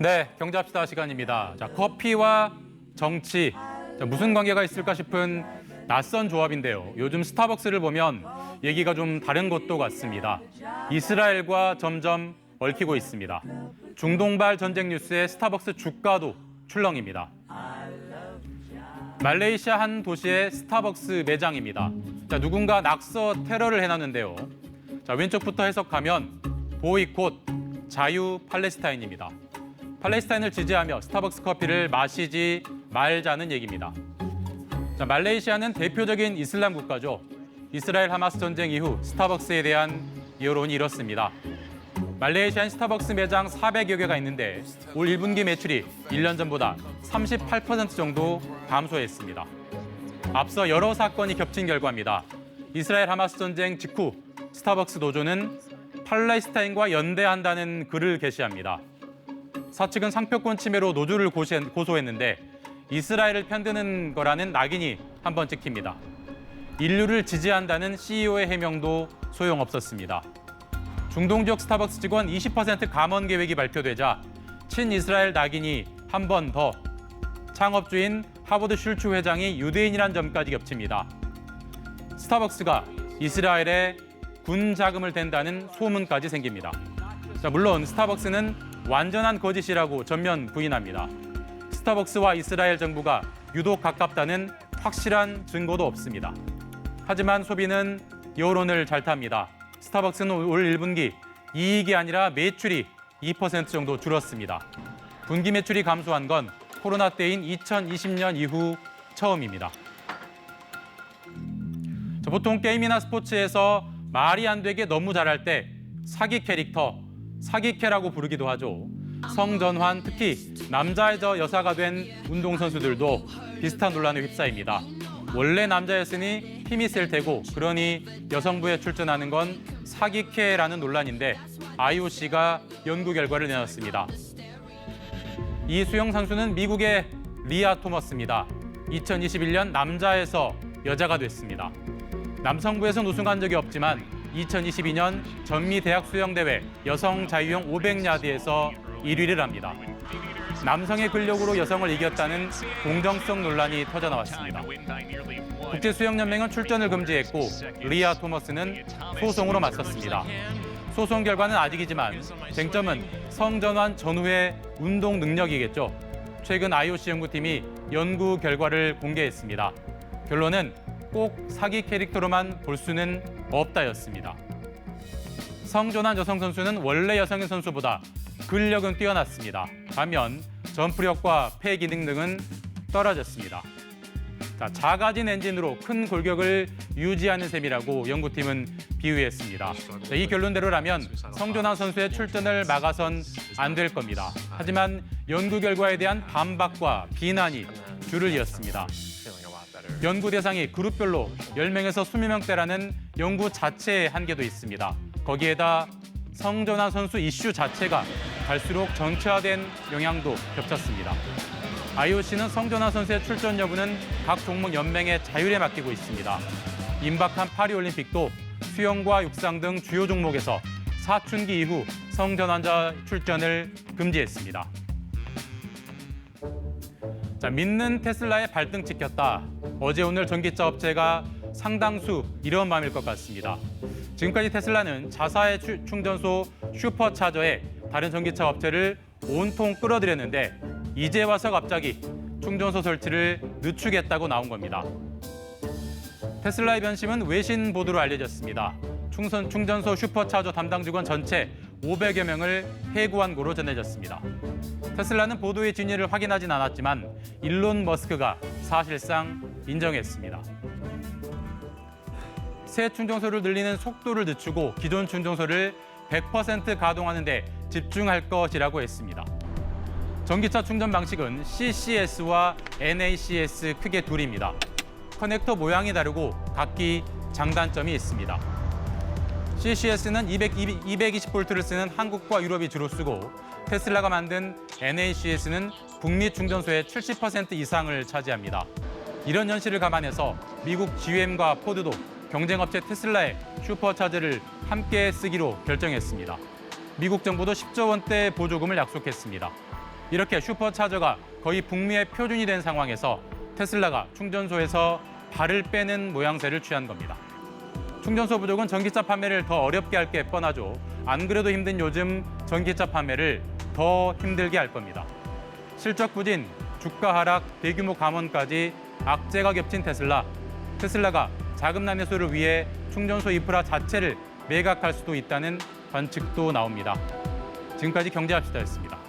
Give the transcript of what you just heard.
네, 경제합시다 시간입니다. 자, 커피와 정치, 무슨 관계가 있을까 싶은 낯선 조합인데요. 요즘 스타벅스를 보면 얘기가 좀 다른 것도 같습니다. 이스라엘과 점점 얽히고 있습니다. 중동발 전쟁 뉴스에 스타벅스 주가도 출렁입니다. 말레이시아 한 도시의 스타벅스 매장입니다. 자, 누군가 낙서 테러를 해놨는데요. 자, 왼쪽부터 해석하면 보이콧, 자유 팔레스타인입니다. 팔레스타인을 지지하며 스타벅스 커피를 마시지 말자는 얘기입니다. 자, 말레이시아는 대표적인 이슬람 국가죠. 이스라엘 하마스 전쟁 이후 스타벅스에 대한 여론이 이렇습니다. 말레이시아는 스타벅스 매장 400여 개가 있는데 올 1분기 매출이 1년 전보다 38% 정도 감소했습니다. 앞서 여러 사건이 겹친 결과입니다. 이스라엘 하마스 전쟁 직후 스타벅스 노조는 팔레스타인과 연대한다는 글을 게시합니다. 사측은 상표권 침해로 노조를 고소했는데 이스라엘을 편드는 거라는 낙인이 한번 찍힙니다. 인류를 지지한다는 CEO의 해명도 소용없었습니다. 중동 지역 스타벅스 직원 20% 감원 계획이 발표되자 친이스라엘 낙인이 한 번 더, 창업주인 하버드 슐츠 회장이 유대인이란 점까지 겹칩니다. 스타벅스가 이스라엘에 군 자금을 댄다는 소문까지 생깁니다. 자, 물론 스타벅스는 완전한 거짓이라고 전면 부인합니다. 스타벅스와 이스라엘 정부가 유독 가깝다는 확실한 증거도 없습니다. 하지만 소비는 여론을 잘 탑니다. 스타벅스는 올 1분기 이익이 아니라 매출이 2% 정도 줄었습니다. 분기 매출이 감소한 건 코로나 때인 2020년 이후 처음입니다. 자, 보통 게임이나 스포츠에서 말이 안 되게 너무 잘할 때 사기 캐릭터, 사기캐라고 부르기도 하죠. 성전환, 특히 남자에서 여사가 된 운동선수들도 비슷한 논란에 휩싸입니다. 원래 남자였으니 힘이 셀 테고 그러니 여성부에 출전하는 건 사기캐라는 논란인데 IOC가 연구 결과를 내놨습니다. 이 수영 선수는 미국의 리아 토머스입니다. 2021년 남자에서 여자가 됐습니다. 남성부에서는 우승한 적이 없지만 2022년 전미 대학 수영대회 여성 자유형 500야드에서 1위를 합니다. 남성의 근력으로 여성을 이겼다는 공정성 논란이 터져나왔습니다. 국제수영연맹은 출전을 금지했고 리아 토머스는 소송으로 맞섰습니다. 소송 결과는 아직이지만 쟁점은 성전환 전후의 운동 능력이겠죠. 최근 IOC 연구팀이 연구 결과를 공개했습니다. 결론은 꼭 사기 캐릭터로만 볼 수는 없다였습니다. 성전환 여성 선수는 원래 여성인 선수보다 근력은 뛰어났습니다. 반면 점프력과 폐 기능 등은 떨어졌습니다. 자, 작아진 엔진으로 큰 골격을 유지하는 셈이라고 연구팀은 비유했습니다. 자, 이 결론대로라면 성전환 선수의 출전을 막아선 안 될 겁니다. 하지만 연구 결과에 대한 반박과 비난이 줄을 이었습니다. 연구 대상이 그룹별로 10명에서 20명대라는 연구 자체의 한계도 있습니다. 거기에다 성전환 선수 이슈 자체가 갈수록 정치화된 영향도 겹쳤습니다. IOC는 성전환 선수의 출전 여부는 각 종목 연맹의 자율에 맡기고 있습니다. 임박한 파리올림픽도 수영과 육상 등 주요 종목에서 사춘기 이후 성전환자 출전을 금지했습니다. 자, 믿는 테슬라의 발등 찍혔다. 어제 오늘 전기차 업체가 상당수 이런 마음일 것 같습니다. 지금까지 테슬라는 자사의 충전소 슈퍼차저에 다른 전기차 업체를 온통 끌어들였는데 이제 와서 갑자기 충전소 설치를 늦추겠다고 나온 겁니다. 테슬라의 변심은 외신 보도로 알려졌습니다. 충전소 슈퍼차저 담당 직원 전체 500여 명을 해고한 거로 전해졌습니다. 테슬라는 보도의 진위를 확인하진 않았지만 일론 머스크가 사실상 인정했습니다. 새 충전소를 늘리는 속도를 늦추고 기존 충전소를 100% 가동하는 데 집중할 것이라고 했습니다. 전기차 충전 방식은 CCS와 NACS 크게 둘입니다. 커넥터 모양이 다르고 각기 장단점이 있습니다. CCS는 220V를 쓰는 한국과 유럽이 주로 쓰고 테슬라가 만든 NACS는 북미 충전소의 70% 이상을 차지합니다. 이런 현실을 감안해서 미국 GM과 포드도 경쟁업체 테슬라의 슈퍼차저를 함께 쓰기로 결정했습니다. 미국 정부도 10조 원대 보조금을 약속했습니다. 이렇게 슈퍼차저가 거의 북미의 표준이 된 상황에서 테슬라가 충전소에서 발을 빼는 모양새를 취한 겁니다. 충전소 부족은 전기차 판매를 더 어렵게 할 게 뻔하죠. 안 그래도 힘든 요즘 전기차 판매를 더 힘들게 할 겁니다. 실적 부진, 주가 하락, 대규모 감원까지 악재가 겹친 테슬라가 자금 난해소를 위해 충전소 인프라 자체를 매각할 수도 있다는 관측도 나옵니다. 지금까지 경제합시다였습니다.